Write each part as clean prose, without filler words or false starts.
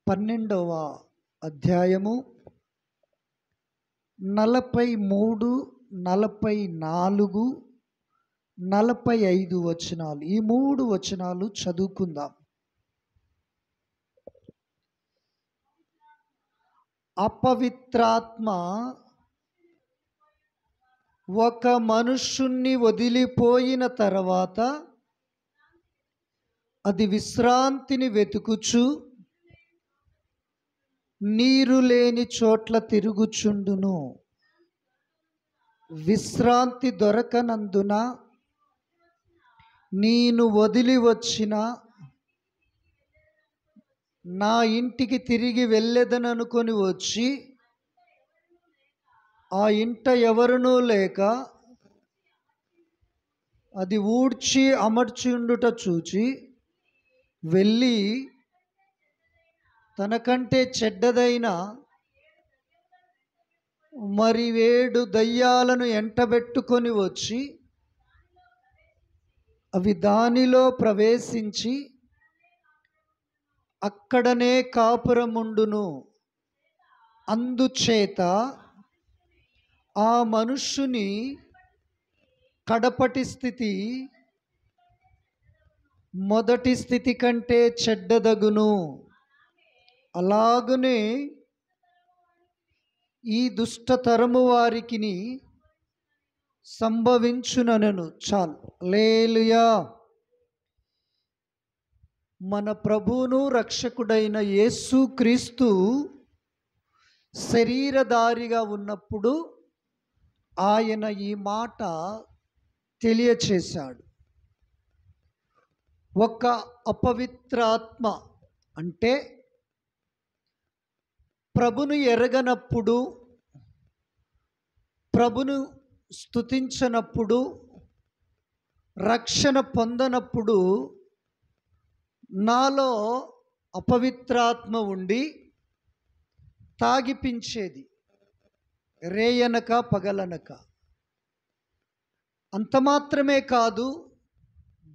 12వ అధ్యాయము 43, 44, 45 వచనాలు. ఈ 3 వచనాలు చదువుకుందాం. అపవిత్రాత్మ ఒక మనుష్యుణ్ణి వదిలిపోయిన తర్వాత అది విశ్రాంతిని వెతుకుచు నీరు లేని చోట్ల తిరుగుచుండును. విశ్రాంతి దొరకనందున నేను వదిలి వచ్చిన నా ఇంటికి తిరిగి వెళ్ళేదననుకొని వచ్చి ఆ ఇంట ఎవరునూ లేక అది ఊడ్చి అమర్చి ఉండుట చూచి వెళ్ళి తనకంటే చెడ్డదైన మరి 7 దయ్యాలను ఎంటబెట్టుకొని వచ్చి అవి దానిలో ప్రవేశించి అక్కడనే కాపురముండును. అందుచేత ఆ మనుష్యుని కడపటి స్థితి మొదటి స్థితి కంటే చెడ్డదగును. అలాగునే ఈ దుష్టతరము వారికిని సంభవించుననెను. చాలు. హల్లెలూయా. మన ప్రభువును రక్షకుడైన యేసుక్రీస్తు శరీరధారిగా ఉన్నప్పుడు ఆయన ఈ మాట తెలియచేశాడు. ఒక అపవిత్రాత్మ అంటే ప్రభును ఎరగనప్పుడు, ప్రభును స్తుతించనప్పుడు, రక్షణ పొందనప్పుడు నాలో అపవిత్రాత్మ ఉండి తాగిపించేది, రేయనక పగలనక. అంత మాత్రమే కాదు,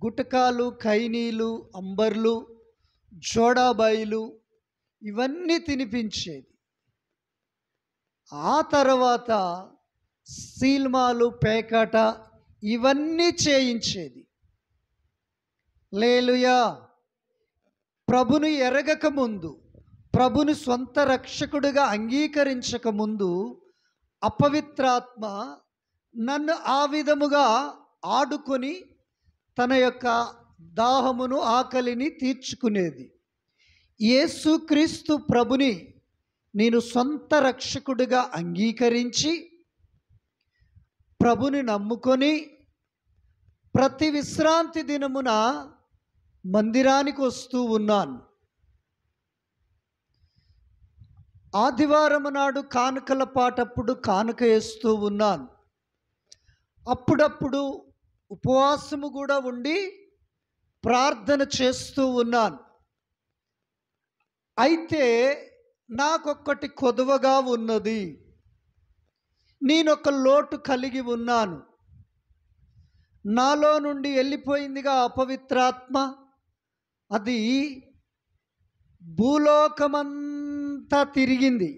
గుటకాలు, ఖైనీలు, అంబర్లు, జోడాబాయిలు ఇవన్నీ తినిపించేది. ఆ తర్వాత సీల్మాలు, పేకాట ఇవన్నీ చేయించేది. హల్లెలూయా. ప్రభును ఎరగక ముందు, ప్రభుని స్వంత రక్షకుడిగా అంగీకరించక ముందు అపవిత్రాత్మ నన్ను ఆ విధముగా ఆడుకొని తన యొక్క దాహమును, ఆకలిని తీర్చుకునేది. యేసుక్రీస్తు ప్రభుని నేను సొంత రక్షకుడిగా అంగీకరించి ప్రభుని నమ్ముకొని ప్రతి విశ్రాంతి దినమున మందిరానికి వస్తూ ఉన్నాను. ఆదివారం నాడు కానుకల పాటప్పుడు కానుక వేస్తూ ఉన్నాను. అప్పుడప్పుడు ఉపవాసము కూడా ఉండి ప్రార్థన చేస్తూ ఉన్నాను. అయితే నాకొక్కటి కొదువగా ఉన్నది. నేనొక లోటు కలిగి ఉన్నాను. నాలో నుండి వెళ్ళిపోయిందిగా అపవిత్రాత్మ. అది భూలోకమంతా తిరిగింది,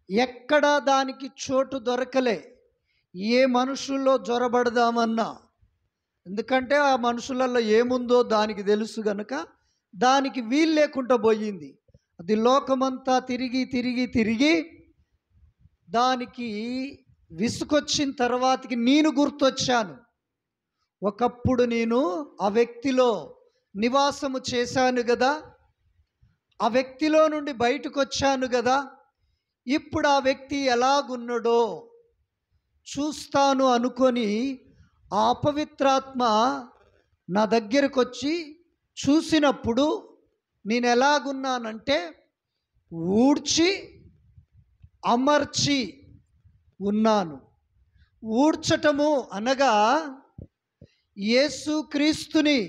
ఎక్కడా దానికి చోటు దొరకలే. ఏ మనుషుల్లో జొరబడదామన్నా, ఎందుకంటే ఆ మనుషులలో ఏముందో దానికి తెలుసు గనుక దానికి వీలు లేకుండా పోయింది. అది లోకమంతా తిరిగి తిరిగి తిరిగి దానికి విసుకొచ్చిన తర్వాతకి నేను గుర్తొచ్చాను. ఒకప్పుడు నేను ఆ వ్యక్తిలో నివాసము చేశాను కదా, ఆ వ్యక్తిలో నుండి బయటకు వచ్చాను కదా, ఇప్పుడు ఆ వ్యక్తి ఎలాగున్నాడో చూస్తాను అనుకొని ఆ అపవిత్రాత్మ నా దగ్గరకు వచ్చి చూసినప్పుడు నేను ఎలాగున్నానంటే ఊడ్చి అమర్చి ఉన్నాను. ఊడ్చటము అనగా యేసుక్రీస్తుని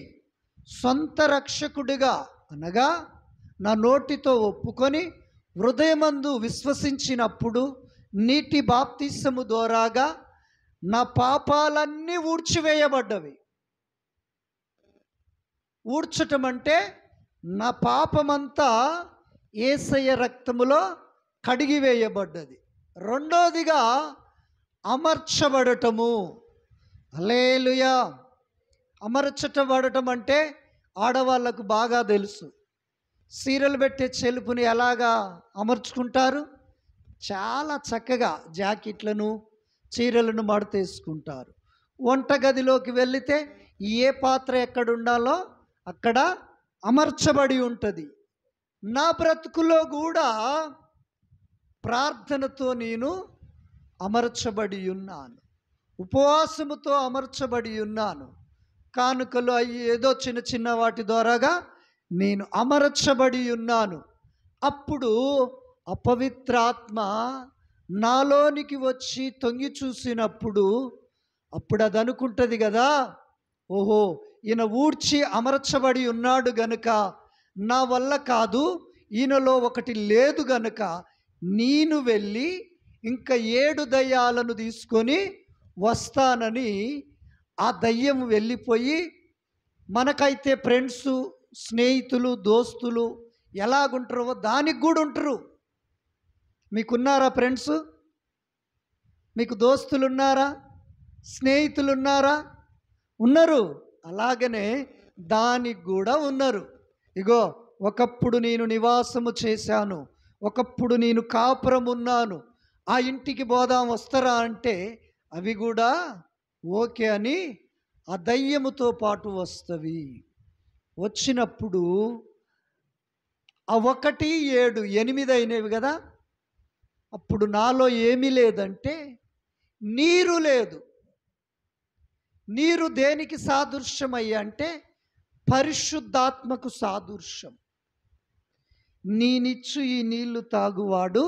సొంత రక్షకుడిగా అనగా నా నోటితో ఒప్పుకొని హృదయమందు విశ్వసించినప్పుడు నీటి బాప్తిసము ద్వారాగా నా పాపాలన్నీ ఊడ్చివేయబడ్డవి. ఊడ్చటం అంటే నా పాపమంతా యేసయ్య రక్తములో కడిగివేయబడ్డది. రెండోదిగా అమర్చబడటము. హల్లెలూయా. అమర్చబడటం అంటే ఆడవాళ్ళకు బాగా తెలుసు. సీరలు పెట్టే చెలుపుని ఎలాగా అమర్చుకుంటారు? చాలా చక్కగా జాకెట్లను చీరలను మడతేసుకుంటారు. వంటగదిలోకి వెళితే ఏ పాత్ర ఎక్కడ ఉండాలో అక్కడ అమర్చబడి ఉంటుంది. నా బ్రతుకులో కూడా ప్రార్థనతో నేను అమర్చబడి ఉన్నాను, ఉపవాసముతో అమర్చబడి ఉన్నాను. కానుకలు అవి ఏదో చిన్న చిన్న వాటి ద్వారాగా నేను అమర్చబడి ఉన్నాను. అప్పుడు అపవిత్రాత్మ నాలోనికి వచ్చి తొంగి చూసినప్పుడు అప్పుడు అది అనుకుంటుంది కదా, ఓహో ఈయన ఊడ్చి అమర్చబడి ఉన్నాడు గనుక నా వల్ల కాదు, ఈయనలో ఒకటి లేదు గనుక నేను వెళ్ళి ఇంకా 7 దయ్యాలను తీసుకొని వస్తానని ఆ దయ్యం వెళ్ళిపోయి, మనకైతే ఫ్రెండ్స్, స్నేహితులు, దోస్తులు ఎలాగుంటారో దానికి కూడా ఉంటారు. మీకున్నారా ఫ్రెండ్స్? మీకు దోస్తులు ఉన్నారా? స్నేహితులు ఉన్నారా? ఉన్నారు. అలాగనే దానికి కూడా ఉన్నారు. ఇగో ఒకప్పుడు నేను నివాసము చేశాను, ఒకప్పుడు నేను కాపురం ఉన్నాను, ఆ ఇంటికి పోదాం వస్తారా అంటే అవి కూడా ఓకే అని ఆ దయ్యముతో పాటు వస్తవి. వచ్చినప్పుడు ఆ 1, 7, 8 అయినవి కదా. అప్పుడు నాలో ఏమీ లేదంటే నీరు లేదు. నీరు దేనికి సాదృశ్యం అయ్యా అంటే పరిశుద్ధాత్మకు సాదృశ్యం. నేనిచ్చు ఈ నీళ్లు తాగువాడు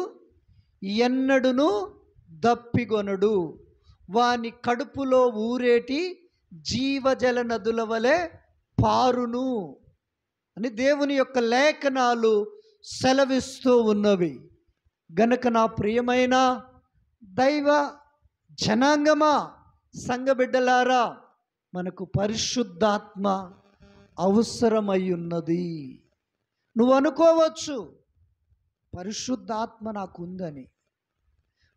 ఎన్నడును దప్పిగొనడు, వాని కడుపులో ఊరేటి జీవజల నదుల వలె పారును అని దేవుని యొక్క లేఖనాలు సెలవిస్తూ ఉన్నవి. గనక నా ప్రియమైన దైవ జనాంగమా, సంఘబిడ్డలారా, మనకు పరిశుద్ధాత్మ అవసరమై ఉన్నది. నువ్వు అనుకోవచ్చు పరిశుద్ధాత్మ నాకుందని.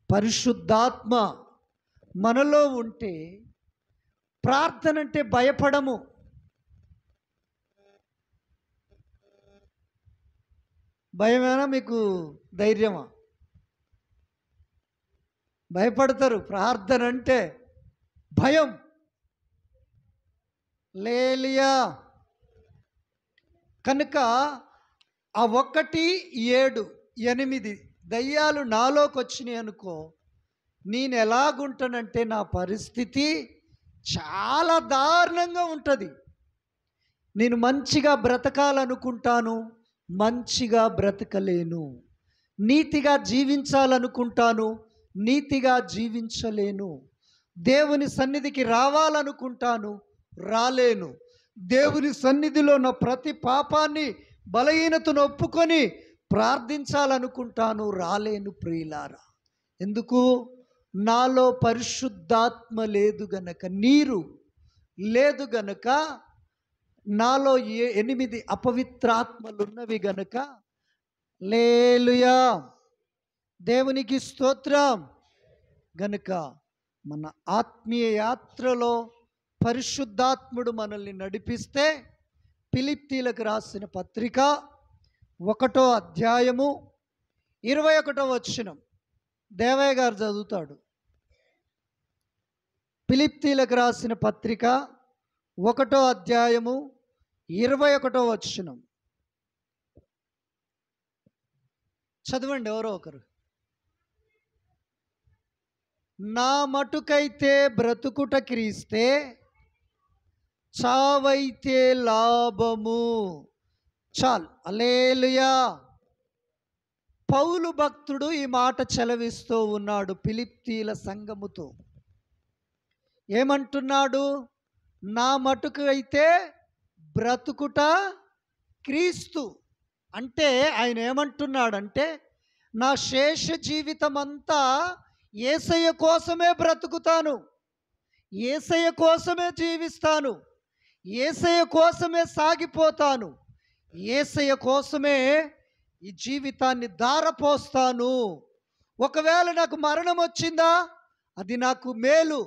పరిశుద్ధాత్మ మనలో ఉంటే ప్రార్థన అంటే భయపడము. భయమేనా మీకు? ధైర్యమా? భయపడతారు. ప్రార్థన అంటే భయం. లేలియా. కనుక ఆ 1, 7, 8 దయ్యాలు నాలోకి వచ్చినాయి అనుకో, నేను ఎలాగుంటానంటే నా పరిస్థితి చాలా దారుణంగా ఉంటుంది. నేను మంచిగా బ్రతకాలనుకుంటాను, మంచిగా బ్రతకలేను. నీతిగా జీవించాలనుకుంటాను, నీతిగా జీవించలేను. దేవుని సన్నిధికి రావాలనుకుంటాను, రాలేను. దేవుని సన్నిధిలో నా ప్రతి పాపాన్ని, బలహీనతను ఒప్పుకొని ప్రార్థించాలనుకుంటాను, రాలేను. ప్రియులారా, ఎందుకు? నాలో పరిశుద్ధాత్మ లేదు గనక, నీరు లేదు గనక, నాలో 8 అపవిత్రాత్మలు ఉన్నవి గనక. హల్లెలూయా, దేవునికి స్తోత్రం. గనుక మన ఆత్మీయ యాత్రలో పరిశుద్ధాత్ముడు మనల్ని నడిపిస్తే ఫిలిప్పీలకు రాసిన పత్రిక 1వ అధ్యాయము 21వ వచనం దేవయ్య గారు చదువుతాడు. ఫిలిప్పీలకు రాసిన పత్రిక 1వ అధ్యాయము 21వ వచనం చదవండి ఎవరో ఒకరు. నా మటుకైతే బ్రతుకుట క్రీస్తే, చావైతే లాభము. చాలు. హల్లెలూయా. పౌలు భక్తుడు ఈ మాట చెలవిస్తూ ఉన్నాడు ఫిలిప్పీల సంఘముతో. ఏమంటున్నాడు? నా మటుకు అయితే బ్రతుకుట క్రీస్తు. అంటే ఆయన ఏమంటున్నాడంటే నా శేష జీవితం అంతా యేసయ్య కోసమే బ్రతుకుతాను, యేసయ్య కోసమే జీవిస్తాను, యేసయ్య కోసమే సాగిపోతాను, యేసయ్య కోసమే ఈ జీవితాన్ని ధారపోస్తాను. ఒకవేళ నాకు మరణం వచ్చిందా, అది నాకు మేలు.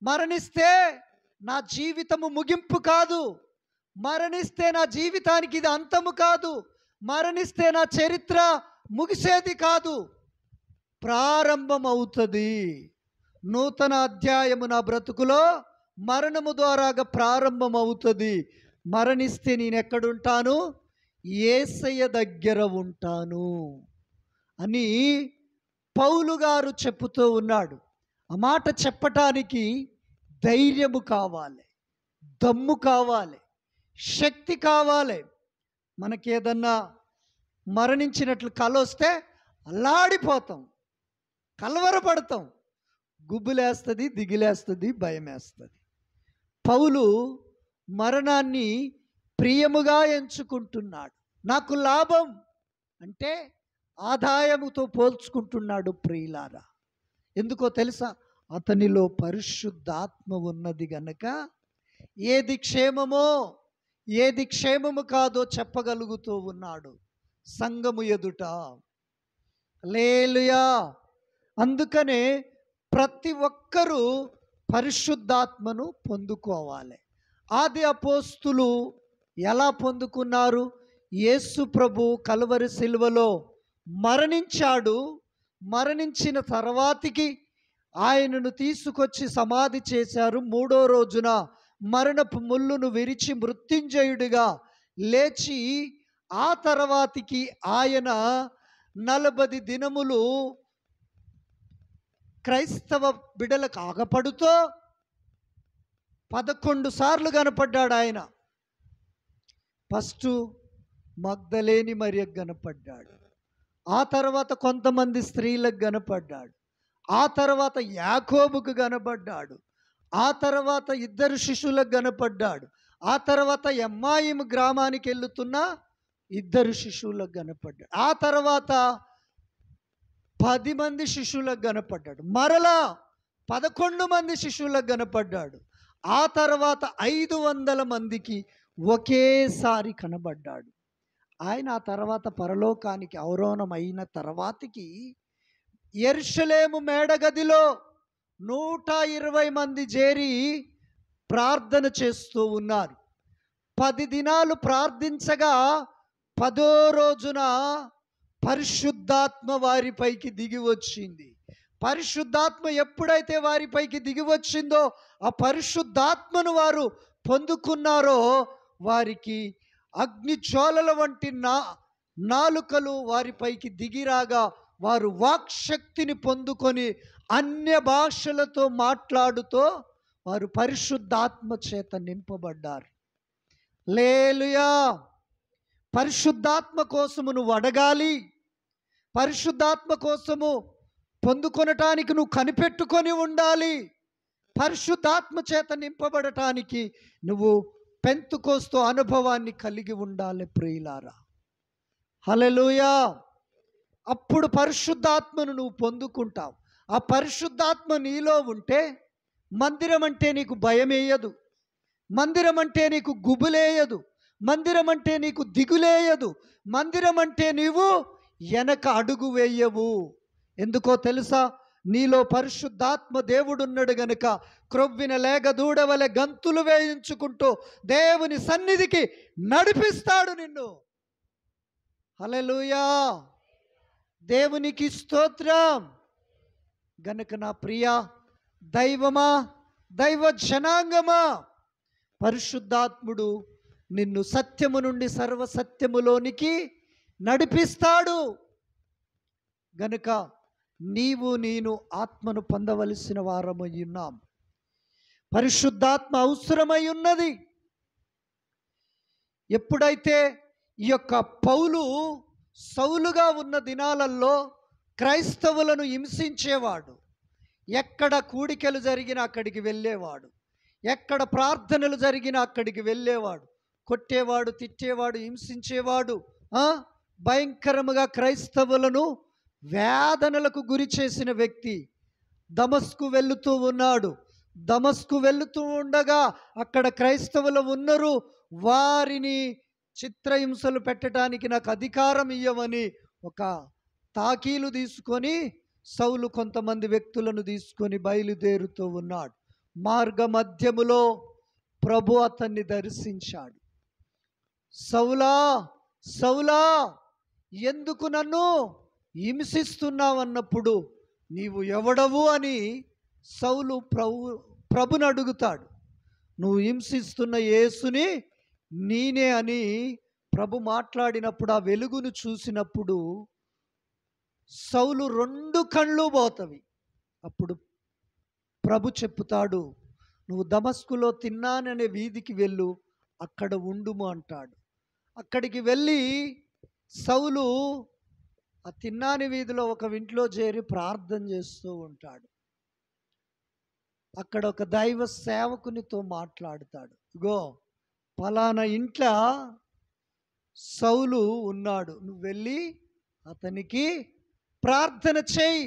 మరణిస్తే నా జీవితము ముగింపు కాదు. మరణిస్తే నా జీవితానికి ఇది అంతము కాదు. మరణిస్తే నా చరిత్ర ముగిసేది కాదు, ప్రారంభం అవుతుంది. నూతన అధ్యాయము నా బ్రతుకులో మరణము ద్వారాగా ప్రారంభం అవుతుంది. మరణిస్తే నేను ఎక్కడుంటాను? యేసయ్య దగ్గర ఉంటాను అని పౌలు గారు చెప్పుతూ ఉన్నాడు. ఆ మాట చెప్పటానికి ధైర్యము కావాలి, దమ్ము కావాలి, శక్తి కావాలి. మనకేదన్నా మరణించినట్లు కల వస్తే అల్లాడిపోతాం, కలవరపడతాం, గుబ్బులేస్తుంది, దిగిలేస్తుంది, భయమేస్తుంది. పౌలు మరణాన్ని ప్రియముగా ఎంచుకుంటున్నాడు. నాకు లాభం అంటే ఆదాయముతో పోల్చుకుంటున్నాడు. ప్రియులారా, ఎందుకో తెలుసా? అతనిలో పరిశుద్ధాత్మ ఉన్నది గనక ఏది క్షేమమో ఏది క్షేమము కాదో చెప్పగలుగుతూ ఉన్నాడు సంఘము ఎదుట. హల్లెలూయా. అందుకనే ప్రతి ఒక్కరూ పరిశుద్ధాత్మను పొందుకోవాలి. ఆది అపోస్తులు ఎలా పొందుకున్నారు? యేసు ప్రభు కల్వరి సిలువలో మరణించాడు. మరణించిన తర్వాతికి ఆయనను తీసుకొచ్చి సమాధి చేశారు. మూడో రోజున మరణపు ముళ్ళును విరిచి మృత్యుంజయుడిగా లేచి, ఆ తర్వాతికి ఆయన 40 దినములు క్రైస్తవ బిడలకు ఆగపడుతూ 11 సార్లు కనపడ్డాడు ఆయన. ఫస్ట్ మగ్దలేని మరియకు కనపడ్డాడు, ఆ తర్వాత కొంతమంది స్త్రీలకు కనపడ్డాడు, ఆ తర్వాత యాకోబుకు కనపడ్డాడు, ఆ తర్వాత 2 శిష్యులకు కనపడ్డాడు, ఆ తర్వాత ఎమ్మాయిము గ్రామానికి వెళ్తున్న 2 శిష్యులకు కనపడ్డాడు, ఆ తర్వాత 10 మంది శిష్యులకు కనపడ్డాడు, మరలా 11 మంది శిష్యులకు కనపడ్డాడు, ఆ తర్వాత 500 మందికి ఒకేసారి కనబడ్డాడు. ఆయన ఆ తర్వాత పరలోకానికి ఆరోహణమైన తర్వాతికి యెరూషలేము మేడగదిలో 120 మంది చేరి ప్రార్థన చేస్తూ ఉన్నారు. 10 దినాలు ప్రార్థించగా 10వ రోజున పరిశుద్ధాత్మ వారిపైకి దిగి వచ్చింది. పరిశుద్ధాత్మ ఎప్పుడైతే వారిపైకి దిగి వచ్చిందో, ఆ పరిశుద్ధాత్మను వారు పొందుకున్నారో, వారికి అగ్ని జ్వాలల వంటి నాలుకలు వారిపైకి దిగిరాగా వారు వాక్శక్తిని పొందుకొని అన్య భాషలతో మాట్లాడుతూ వారు పరిశుద్ధాత్మ చేత నింపబడ్డారు. హల్లెలూయా. పరిశుద్ధాత్మ కోసము నువ్వు అడగాలి. పరిశుద్ధాత్మ కోసము పొందుకొనటానికి నువ్వు కనిపెట్టుకొని ఉండాలి. పరిశుద్ధాత్మ చేత నింపబడటానికి నువ్వు పెంతుకోస్తు అనుభవాన్ని కలిగి ఉండాలి ప్రియులారా. హల్లెలూయా. అప్పుడు పరిశుద్ధాత్మను నువ్వు పొందుకుంటావు. ఆ పరిశుద్ధాత్మ నీలో ఉంటే మందిరం అంటే నీకు భయమేయదు, మందిరం అంటే నీకు గుబులేయదు, మందిరం అంటే నీకు దిగులేయదు, మందిరం అంటే నీవు వెనక అడుగు వేయవు. ఎందుకో తెలుసా? నీలో పరిశుద్ధాత్మ దేవుడున్నాడు గనుక క్రొవ్విన లేగ దూడవలె గంతులు వేయించుకుంటూ దేవుని సన్నిధికి నడిపిస్తాడు నిన్ను. హల్లెలూయా. దేవునికి స్తోత్రం. గనుక నా ప్రియ దైవమా, దైవ జనాంగమా, పరిశుద్ధాత్ముడు నిన్ను సత్యము నుండి సర్వసత్యములోనికి నడిపిస్తాడు. గనుక నీవు నేను ఆత్మను పొందవలసిన వారమై ఉన్నాం. పరిశుద్ధాత్మ అవసరమై ఉన్నది. ఎప్పుడైతే ఈ యొక్క పౌలు సౌలుగా ఉన్న దినాలలో క్రైస్తవులను హింసించేవాడు. ఎక్కడ కూడికలు జరిగినా అక్కడికి వెళ్ళేవాడు, ఎక్కడ ప్రార్థనలు జరిగినా అక్కడికి వెళ్ళేవాడు, కొట్టేవాడు, తిట్టేవాడు, హింసించేవాడు. భయంకరముగా క్రైస్తవులను వేదనలకు గురి చేసిన వ్యక్తి. దమస్కు వెళుతూ ఉన్నాడు. దమస్కు వెళుతూ ఉండగా అక్కడ క్రైస్తవులు ఉన్నారు. వారిని చిత్రహింసలు పెట్టడానికి నాకు అధికారం ఇయ్యమని ఒక తాకీలు తీసుకొని సౌలు కొంతమంది వ్యక్తులను తీసుకొని బయలుదేరుతూ ఉన్నాడు. మార్గ మధ్యములో ప్రభు అతన్ని దర్శించాడు. సౌలా, సౌలా, ఎందుకు నన్ను హింసిస్తున్నావన్నప్పుడు నీవు ఎవడవు అని సౌలు ప్రభుని అడుగుతాడు. నువ్వు హింసిస్తున్న యేసుని నేనే అని ప్రభు మాట్లాడినప్పుడు ఆ వెలుగును చూసినప్పుడు సౌలు 2 కళ్ళు పోతవి. అప్పుడు ప్రభు చెప్పుతాడు, నువ్వు దమస్కులో తిన్నాననే వీధికి వెళ్ళు, అక్కడ ఉండుము అంటాడు. అక్కడికి వెళ్ళి సౌలు ఆ తిన్నాని వీధిలో ఒక ఇంట్లో చేరి ప్రార్థన చేస్తూ ఉంటాడు. అక్కడ ఒక దైవ సేవకునితో మాట్లాడుతాడు. ఇగో ఫలానా ఇంట్లో సౌలు ఉన్నాడు, నువ్వు వెళ్ళి అతనికి ప్రార్థన చేయి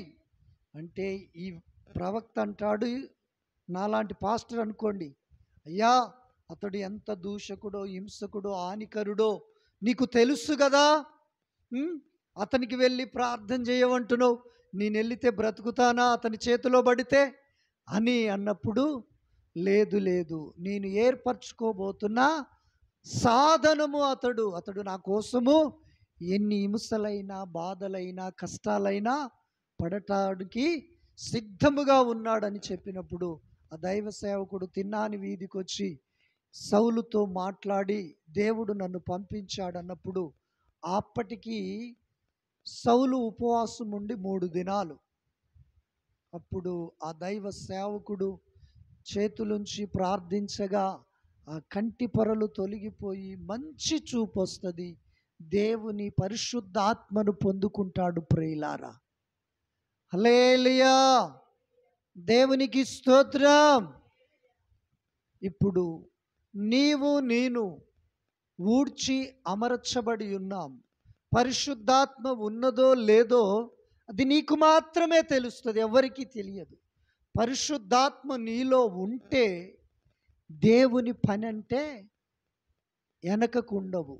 అంటే ఈ ప్రవక్త అంటాడు, నాలాంటి పాస్టర్ అనుకోండి, అయ్యా అతడు ఎంత దూషకుడో, హింసకుడో, హానికరుడో నీకు తెలుసు కదా, అతనికి వెళ్ళి ప్రార్థన చేయమంటున్నావు, నేను వెళితే బ్రతుకుతానా అతని చేతిలో పడితే అని అన్నప్పుడు, లేదు లేదు, నేను ఏర్పరచుకోబోతున్న సాధనము అతడు నా కోసము ఎన్ని హింసలైనా, బాధలైనా, కష్టాలైనా పడటానికి సిద్ధముగా ఉన్నాడని చెప్పినప్పుడు ఆ దైవ సేవకుడు తిన్నాని వీధికి వచ్చి సౌలుతో మాట్లాడి దేవుడు నన్ను పంపించాడన్నప్పుడు అప్పటికి సౌలు ఉపవాసం ఉండి 3 దినాలు. అప్పుడు ఆ దైవ సేవకుడు చేతులుంచి ప్రార్థించగా ఆ కంటి పొరలు తొలగిపోయి మంచి చూపు వస్తుంది, దేవుని పరిశుద్ధాత్మను పొందుకుంటాడు. ప్రియులారా, హల్లెలూయా, దేవునికి స్తోత్రం. ఇప్పుడు నీవు నేను ఊడ్చి అమర్చబడి ఉన్నాం. పరిశుద్ధాత్మ ఉన్నదో లేదో అది నీకు మాత్రమే తెలుస్తుంది, ఎవరికీ తెలియదు. పరిశుద్ధాత్మ నీలో ఉంటే దేవుని పని అంటే వెనకకుండవు.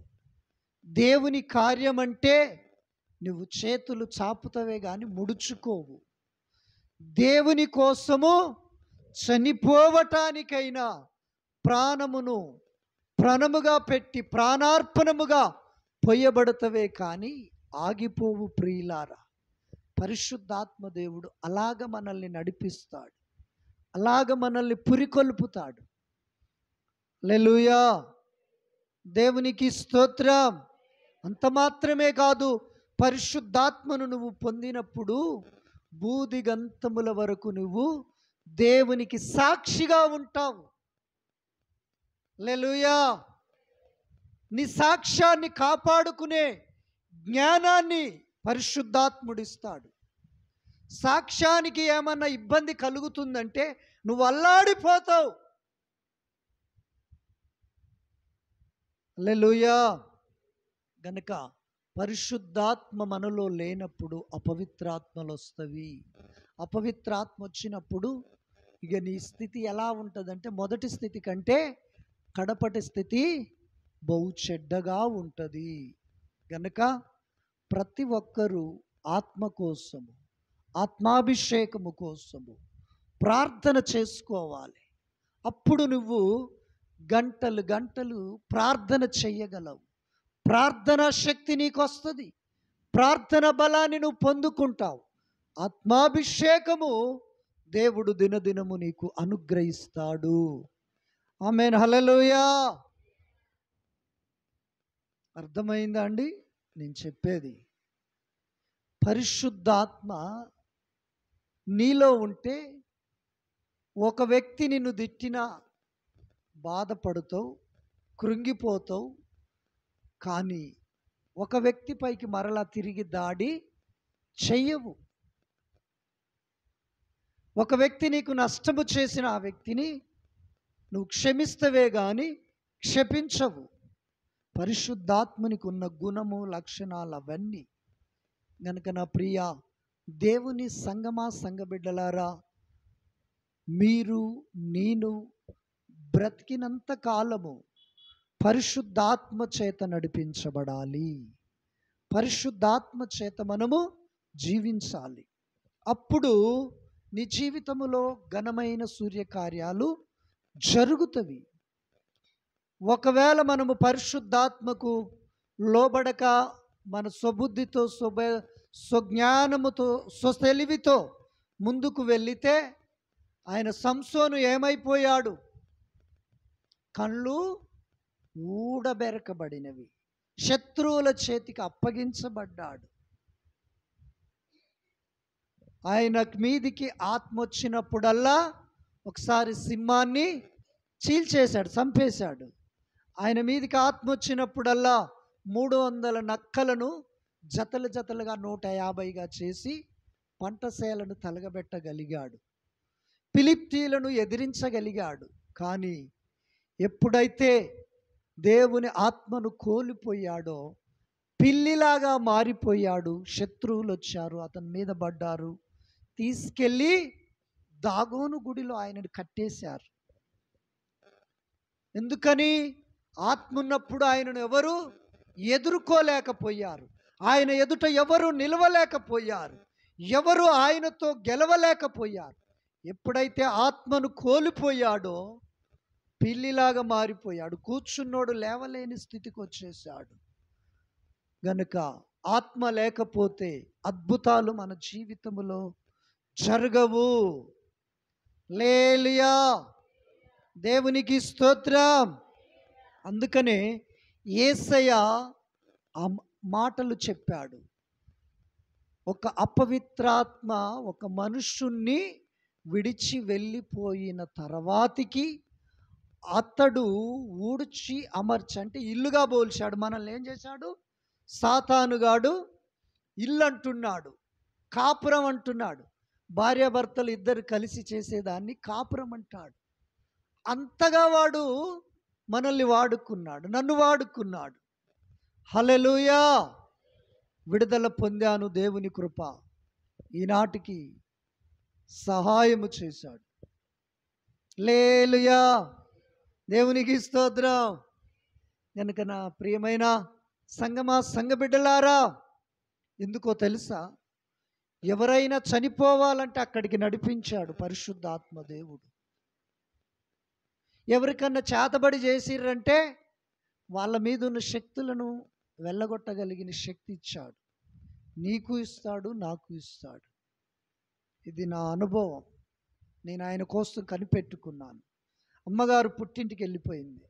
దేవుని కార్యం అంటే నువ్వు చేతులు చాపుతవే కానీ ముడుచుకోవు. దేవుని కోసము చనిపోవటానికైనా ప్రాణమును ప్రాణముగా పెట్టి ప్రాణార్పణముగా పొయ్యబడతవే కానీ ఆగిపోవు. ప్రియులారా, పరిశుద్ధాత్మ దేవుడు అలాగ మనల్ని నడిపిస్తాడు, అలాగ మనల్ని పురికొల్పుతాడు. హల్లెలూయా, దేవునికి స్తోత్రం. అంత మాత్రమే కాదు, పరిశుద్ధాత్మను నువ్వు పొందినప్పుడు బూదిగంతముల వరకు నువ్వు దేవునికి సాక్షిగా ఉంటావు. హల్లెలూయా, నీ సాక్ష్యాన్ని కాపాడుకునే జ్ఞానాన్ని పరిశుద్ధాత్ముడిస్తాడు. సాక్ష్యానికి ఏమన్నా ఇబ్బంది కలుగుతుందంటే నువ్వు అల్లాడిపోతావు. హల్లెలూయా. గనుక పరిశుద్ధాత్మ మనలో లేనప్పుడు అపవిత్రాత్మలు వస్తవి. అపవిత్రాత్మ వచ్చినప్పుడు ఇక నీ స్థితి ఎలా ఉంటుందంటే మొదటి స్థితి కంటే కడపటి స్థితి బహు చెడ్డగా ఉంటుంది. గనుక ప్రతి ఒక్కరూ ఆత్మ కోసము, ఆత్మాభిషేకము కోసము ప్రార్థన చేసుకోవాలి. అప్పుడు నువ్వు గంటలు గంటలు ప్రార్థన చెయ్యగలవు. ప్రార్థనా శక్తి నీకు వస్తుంది, ప్రార్థన బలాన్ని నువ్వు పొందుకుంటావు. ఆత్మాభిషేకము దేవుడు దినదినము నీకు అనుగ్రహిస్తాడు. ఆమేన్, హల్లెలూయా. అర్థమైందా అండి నేను చెప్పేది? పరిశుద్ధాత్మ నీలో ఉంటే ఒక వ్యక్తి నిన్ను తిట్టినా బాధపడుతావు, కృంగిపోతావు. కానీ ఒక వ్యక్తి పైకి మరలా తిరిగి దాడి చెయ్యవు. ఒక వ్యక్తి నీకు నష్టము చేసిన ఆ వ్యక్తిని నువ్వు క్షమిస్తవే కానీ క్షమించవు. పరిశుద్ధాత్మనికి ఉన్న గుణము, లక్షణాలు అవన్నీ. గనుక నా ప్రియ దేవుని సంగమా, సంఘబిడ్డలారా, మీరు నేను బ్రతికినంత కాలము పరిశుద్ధాత్మ చేత నడిపించబడాలి. పరిశుద్ధాత్మ చేత మనము జీవించాలి. అప్పుడు నీ జీవితములో ఘనమైన సూర్యకార్యాలు జరుగుతవి. ఒకవేళ మనము పరిశుద్ధాత్మకు లోబడక మన స్వబుద్ధితో స్వజ్ఞానముతో స్వతెలివితో ముందుకు వెళ్ళితే ఆయన సంసోను ఏమైపోయాడు? కళ్ళు ఊడబెరకబడినవి, శత్రువుల చేతికి అప్పగించబడ్డాడు. ఆయన మీదికి ఆత్మ వచ్చినప్పుడల్లా ఒకసారి సింహాన్ని చీల్చేశాడు, చంపేశాడు. ఆయన మీదికి ఆత్మ వచ్చినప్పుడల్లా 300 నక్కలను జతలు జతలుగా 150గా చేసి పంటసేలను తలగబెట్టగలిగాడు. ఫిలిష్తీయులను ఎదిరించగలిగాడు. కానీ ఎప్పుడైతే దేవుని ఆత్మను కోల్పోయాడో పిల్లిలాగా మారిపోయాడు. శత్రువులు వచ్చారు, అతని మీద పడ్డారు, తీసుకెళ్ళి దాగోను గుడిలో ఆయనను కట్టేశారు. ఎందుకని? ఆత్మ ఉన్నప్పుడు ఆయనను ఎవరు ఎదుర్కోలేకపోయారు, ఆయన ఎదుట ఎవరు నిలవలేకపోయారు, ఎవరు ఆయనతో గెలవలేకపోయారు. ఎప్పుడైతే ఆత్మను కోల్పోయాడో పిల్లిలాగా మారిపోయాడు. కూర్చున్నోడు లేవలేని స్థితికి వచ్చేసాడు. గనుక ఆత్మ లేకపోతే అద్భుతాలు మన జీవితంలో జరగవు. హల్లెలూయా, దేవునికి స్తోత్రం. అందుకనే యేసయ్య ఆ మాటలు చెప్పాడు. ఒక అపవిత్రాత్మ ఒక మనుష్యుణ్ణి విడిచి వెళ్ళిపోయిన తర్వాతికి అతడు ఊడ్చి అమర్చి, అంటే ఇల్లుగా పోల్చాడు. మనల్ని ఏం చేశాడు? సాతానుగాడు ఇల్లు అంటున్నాడు, కాపురం అంటున్నాడు. భార్యాభర్తలు ఇద్దరు కలిసి చేసేదాన్ని కాపురం అంటాడు. అంతగా వాడు మనల్ని వాడుకున్నాడు, నన్ను వాడుకున్నాడు. హల్లెలూయా, విడుదల పొందాను. దేవుని కృప ఈనాటికి సహాయము చేశాడు. హల్లెలూయా, దేవునికి స్తోత్రం. కనుక నా ప్రియమైన సంగమా, సంఘ బిడ్డలారా, ఎందుకో తెలుసా? ఎవరైనా చనిపోవాలంటే అక్కడికి నడిపించాడు పరిశుద్ధాత్మ దేవుడు. ఎవరికన్నా చేతబడి చేసిర్రంటే వాళ్ళ మీద ఉన్న శక్తులను వెళ్ళగొట్టగలిగిన శక్తి ఇచ్చాడు. నీకు ఇస్తాడు, నాకు ఇస్తాడు. ఇది నా అనుభవం. నేను ఆయన కోసం కనిపెట్టుకున్నాను. అమ్మగారు పుట్టింటికి వెళ్ళిపోయింది.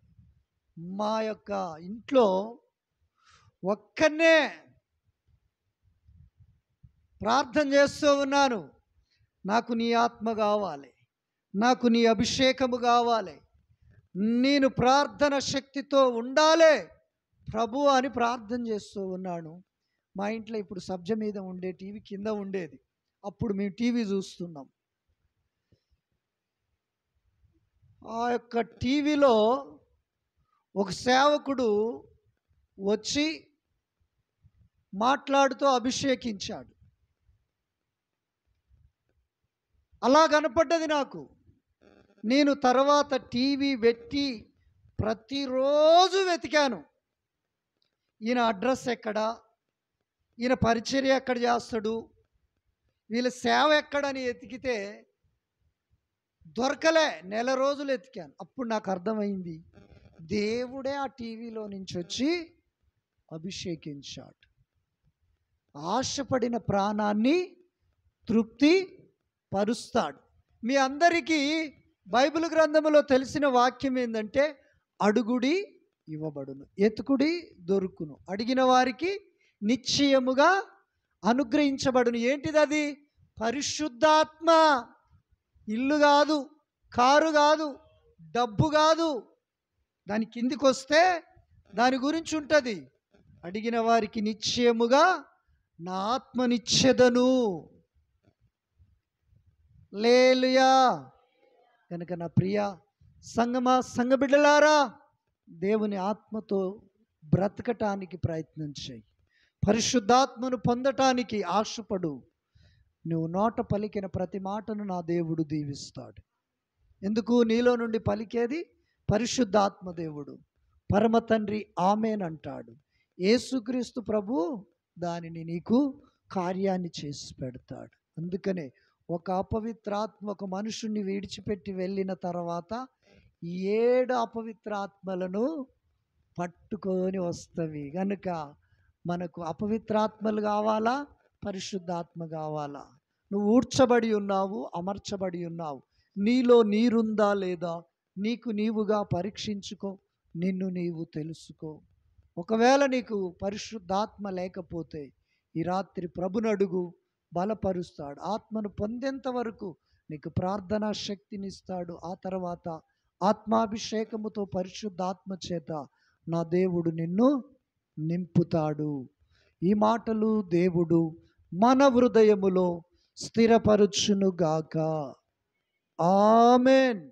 మా యొక్క ఇంట్లో ఒక్కనే ప్రార్థన చేస్తూ ఉన్నాను. నాకు నీ ఆత్మ కావాలి, నాకు నీ అభిషేకము కావాలి, నేను ప్రార్థన శక్తితో ఉండాలి ప్రభు అని ప్రార్థన చేస్తూ ఉన్నాను. మా ఇంట్లో ఇప్పుడు సబ్జ మీద ఉండే టీవీ కింద ఉండేది. అప్పుడు మేము టీవీ చూస్తున్నాం. ఆ యొక్క టీవీలో ఒక సేవకుడు వచ్చి మాట్లాడుతూ అభిషేకించాడు. అలా కనపడ్డది నాకు. నేను తర్వాత టీవీ పెట్టి ప్రతిరోజు వెతికాను. ఈయన అడ్రస్ ఎక్కడ, ఈయన పరిచర్య ఎక్కడ చేస్తాడు, వీళ్ళ సేవ ఎక్కడని ఎతికితే దొరకలే. నెల రోజులు ఎతికాను. అప్పుడు నాకు అర్థమైంది, దేవుడే ఆ టీవీలో నుంచి వచ్చి అభిషేకించాడు. ఆశపడిన ప్రాణాన్ని తృప్తి పరుస్తాడు. మీ అందరికీ బైబిల్ గ్రంథంలో తెలిసిన వాక్యం ఏంటంటే, అడుగుడి ఇవ్వబడును, ఎతుకుడి దొరుకును, అడిగిన వారికి నిశ్చయముగా అనుగ్రహించబడును. ఏంటిది అది? పరిశుద్ధాత్మ. ఇల్లు కాదు, కారు కాదు, డబ్బు కాదు. దాని కిందికి వస్తే దాని గురించి ఉంటుంది. అడిగిన వారికి నిశ్చయముగా నా ఆత్మనిచ్చెదను. హల్లెలూయా. కనుక నా ప్రియ సంగమా, సంఘ బిడ్డలారా, దేవుని ఆత్మతో బ్రతకటానికి ప్రయత్నం చేయి. పరిశుద్ధాత్మను పొందటానికి ఆశపడు. నువ్వు నోట పలికిన ప్రతి మాటను నా దేవుడు దీవిస్తాడు. ఎందుకు? నీలో నుండి పలికేది పరిశుద్ధాత్మ దేవుడు. పరమ తండ్రి ఆమేన్ అంటాడు. యేసుక్రీస్తు ప్రభు దానిని నీకు కార్యాన్ని చేసి పెడతాడు. అందుకనే ఒక అపవిత్రాత్మ ఒక మనుషుణ్ణి విడిచిపెట్టి వెళ్ళిన తర్వాత 7 అపవిత్రాత్మలను పట్టుకొని వస్తవి. గనుక మనకు అపవిత్రాత్మలు కావాలా, పరిశుద్ధాత్మ కావాలా? నువ్వు ఊడ్చబడి ఉన్నావు, అమర్చబడి ఉన్నావు. నీలో నీరుందా లేదా? నీకు నీవుగా పరీక్షించుకో, నిన్ను నీవు తెలుసుకో. ఒకవేళ నీకు పరిశుద్ధాత్మ లేకపోతే ఈ రాత్రి ప్రభుని అడుగు, బలపరుస్తాడు. ఆత్మను పొందేంత వరకు నీకు ప్రార్థనా శక్తినిస్తాడు. ఆ తర్వాత ఆత్మాభిషేకముతో పరిశుద్ధాత్మ చేత నా దేవుడు నిన్ను నింపుతాడు. ఈ మాటలు దేవుడు మన హృదయములో స్థిరపరచునుగాక. ఆమేన్.